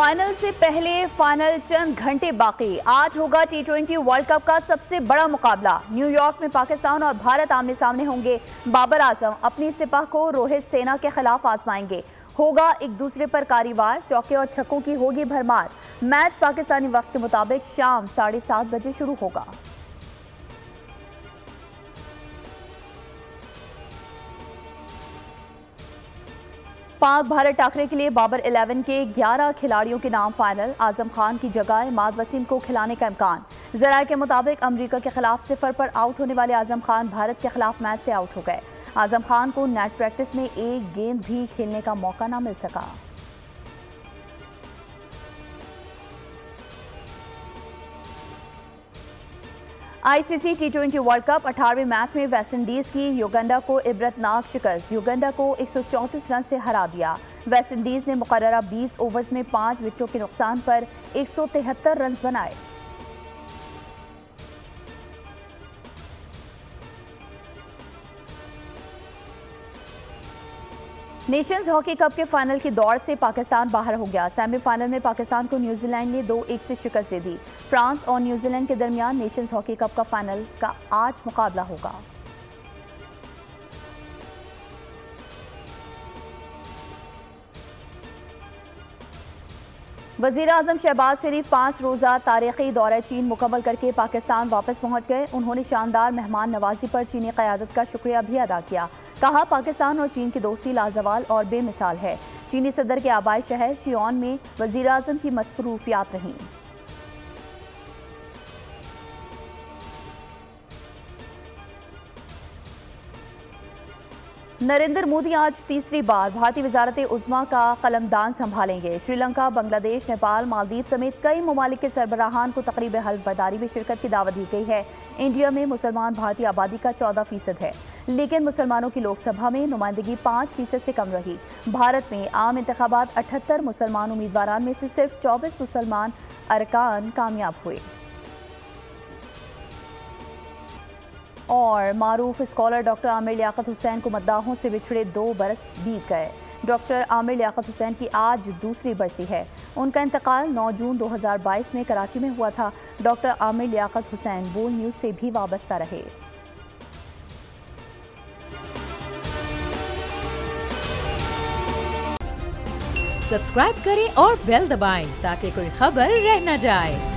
Final से पहले final चंद घंटे बाकी। आज होगा T20 वर्ल्ड कप का सबसे बड़ा मुकाबला। न्यूयॉर्क में पाकिस्तान और भारत आमने सामने होंगे। बाबर आजम अपनी सिपाह को रोहित सेना के खिलाफ आजमाएंगे। होगा एक दूसरे पर कारवार, चौके और छक्कों की होगी भरमार। मैच पाकिस्तानी वक्त के मुताबिक शाम 7:30 बजे शुरू होगा। पाक भारत टाकरे के लिए बाबर 11 के 11 खिलाड़ियों के नाम फाइनल। आजम खान की जगह इमाद वसीम को खिलाने का इम्कान। जराये के मुताबिक अमेरिका के खिलाफ 0 पर आउट होने वाले आजम खान भारत के खिलाफ मैच से आउट हो गए। आजम खान को नेट प्रैक्टिस में एक गेंद भी खेलने का मौका न मिल सका। आईसीसी T20 वर्ल्ड कप 18वें मैच में वेस्टइंडीज की युगांडा को इबरतनाक शिकस्त। युगांडा को 134 रन से हरा दिया। वेस्टइंडीज ने मुकर्ररा 20 ओवर्स में 5 विकेटों के नुकसान पर 173 रन बनाए। नेशंस हॉकी कप के फाइनल की दौड़ से पाकिस्तान बाहर हो गया। सेमीफाइनल में पाकिस्तान को न्यूजीलैंड ने 2-1 से शिकस्त दे दी। फ्रांस और न्यूजीलैंड के दरमियान नेशंस हॉकी कप का फाइनल का आज मुकाबला होगा। वजीर आजम शहबाज शरीफ 5 रोज़ा तारीखी दौरे चीन मुकम्मल करके पाकिस्तान वापस पहुंच गए। उन्होंने शानदार मेहमान नवाजी पर चीनी क़यादत का शुक्रिया भी अदा किया। कहा, पाकिस्तान और चीन की दोस्ती लाजवाल और बेमिसाल है। चीनी सदर के आबाई शहर शियोन में वजीर आजम की मसरूफियात रहीं। नरेंद्र मोदी आज तीसरी बार भारतीय वजारत उज़्मा का कलमदान संभालेंगे। श्रीलंका, बांग्लादेश, नेपाल, मालदीव समेत कई ममालिक के सरबराहान को तकरीब हल्फ बर्दारी में शिरकत की दावत दी गई है। इंडिया में मुसलमान भारतीय आबादी का 14% है, लेकिन मुसलमानों की लोकसभा में नुमाइंदगी 5% से कम रही। भारत में आम इंतखाबात 78 मुसलमान उम्मीदवारान में से सिर्फ 24 मुसलमान अरकान कामयाब हुए। और मारूफ स्कॉलर डॉक्टर आमिर लियाकत हुसैन को मद्दाहों से बिछड़े 2 बरस बीत गए। डॉक्टर आमिर लियाकत हुसैन की आज दूसरी बरसी है। उनका इंतकाल 9 जून 2022 में कराची में हुआ था। डॉक्टर आमिर लियाकत हुसैन बोल न्यूज़ से भी वाबस्ता रहे। सब्सक्राइब करें और बेल दबाएं ताकि कोई खबर रह न जाए।